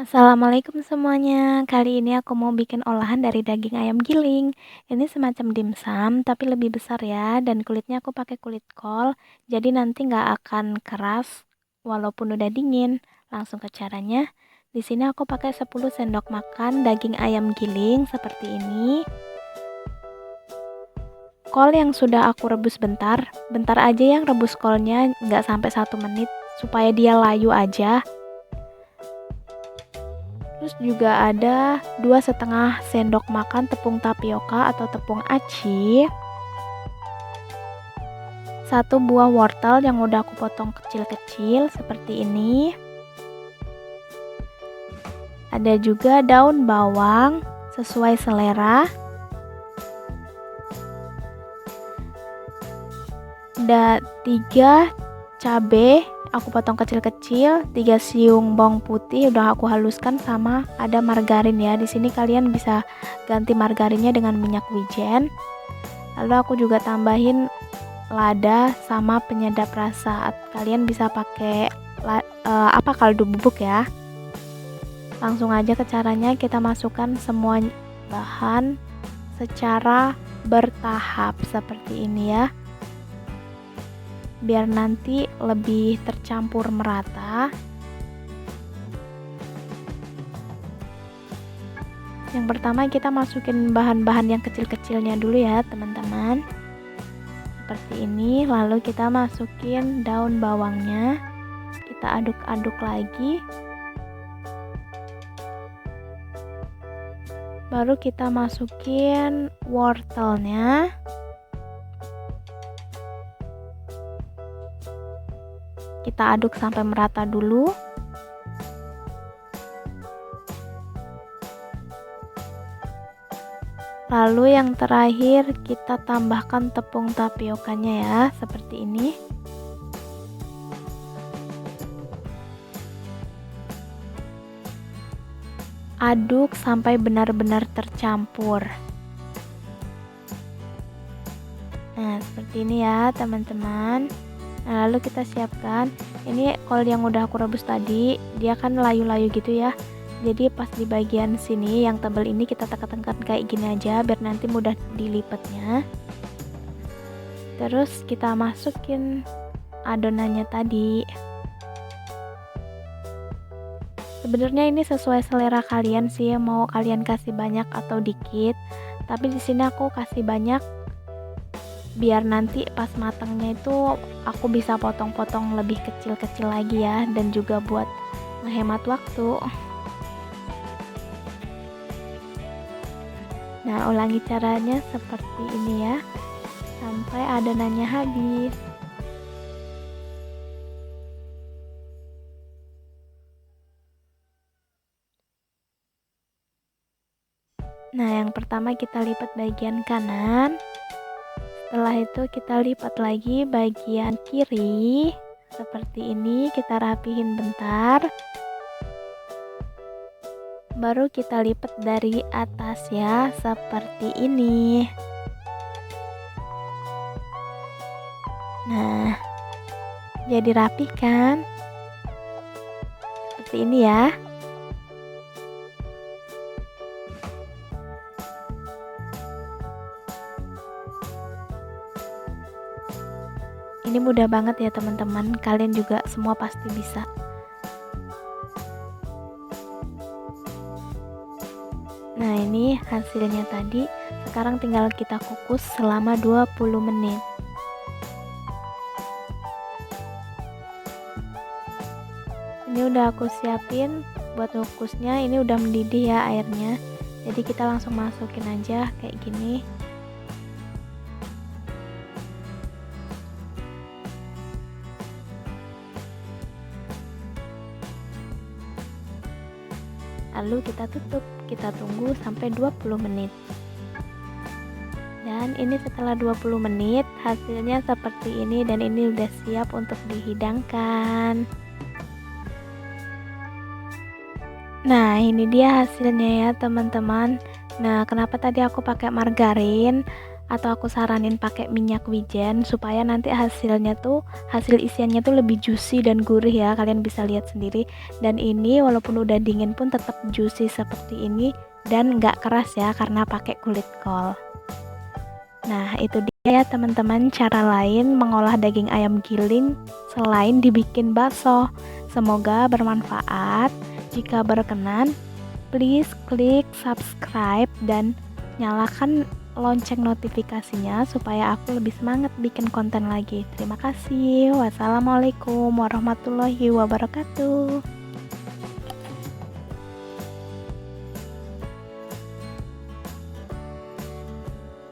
Assalamualaikum semuanya. Kali ini aku mau bikin olahan dari daging ayam giling. Ini semacam dimsum, tapi lebih besar ya. Dan kulitnya aku pakai kulit kol, jadi nanti nggak akan keras walaupun udah dingin. Langsung ke caranya. Di sini aku pakai 10 sendok makan daging ayam giling seperti ini. Kol yang sudah aku rebus bentar aja yang rebus kolnya, nggak sampai 1 menit, supaya dia layu aja. Terus juga ada 2,5 sendok makan tepung tapioka atau tepung aci, 1 buah wortel yang udah aku potong kecil-kecil seperti ini. Ada juga daun bawang sesuai selera. Ada 3 cabai aku potong kecil-kecil, 3 siung bawang putih udah aku haluskan, sama ada margarin ya. Di sini kalian bisa ganti margarinnya dengan minyak wijen. Lalu aku juga tambahin lada sama penyedap rasa. Kalian bisa pakai kaldu bubuk ya. Langsung aja ke caranya, kita masukkan semua bahan secara bertahap seperti ini ya, biar nanti lebih tercampur merata. Yang pertama kita masukin bahan-bahan yang kecil-kecilnya dulu ya teman-teman, seperti ini. Lalu kita masukin daun bawangnya, kita aduk-aduk lagi. Baru kita masukin wortelnya. Kita aduk sampai merata dulu. Lalu yang terakhir kita tambahkan tepung tapiokanya ya, seperti ini. Aduk sampai benar-benar tercampur. Nah, seperti ini ya teman-teman. Nah, lalu kita siapkan ini kol yang udah aku rebus tadi, dia kan layu-layu gitu ya. Jadi pas di bagian sini yang tebal ini kita tekan-tekan kayak gini aja biar nanti mudah dilipatnya. Terus kita masukin adonannya tadi. Sebenarnya ini sesuai selera kalian sih, mau kalian kasih banyak atau dikit. Tapi di sini aku kasih banyak biar nanti pas matangnya itu aku bisa potong-potong lebih kecil-kecil lagi ya, dan juga buat menghemat waktu. Nah, ulangi caranya seperti ini ya, sampai adonannya habis. Nah, yang pertama kita lipat bagian kanan. Setelah itu kita lipat lagi bagian kiri. Seperti ini, kita rapihin bentar. Baru kita lipat dari atas ya, seperti ini. Nah, jadi rapi kan? Seperti ini ya. Ini mudah banget ya teman-teman, kalian juga semua pasti bisa. Nah, ini hasilnya tadi. Sekarang tinggal kita kukus selama 20 menit. Ini udah aku siapin buat kukusnya, ini udah mendidih ya airnya. Jadi kita langsung masukin aja kayak gini. Lalu kita tutup, kita tunggu sampai 20 menit. Dan ini setelah 20 menit hasilnya seperti ini, dan ini udah siap untuk dihidangkan. Nah, ini dia hasilnya ya teman-teman. Nah, kenapa tadi aku pakai margarin? atau aku saranin pakai minyak wijen supaya nanti hasil isiannya tuh lebih juicy dan gurih ya, kalian bisa lihat sendiri. Dan ini walaupun udah dingin pun tetap juicy seperti ini dan nggak keras ya karena pakai kulit kol. Nah, itu dia ya teman-teman, cara lain mengolah daging ayam giling selain dibikin bakso. Semoga bermanfaat. Jika berkenan, please klik subscribe dan nyalakan lonceng notifikasinya supaya aku lebih semangat bikin konten lagi. Terima kasih. Wassalamualaikum warahmatullahi wabarakatuh.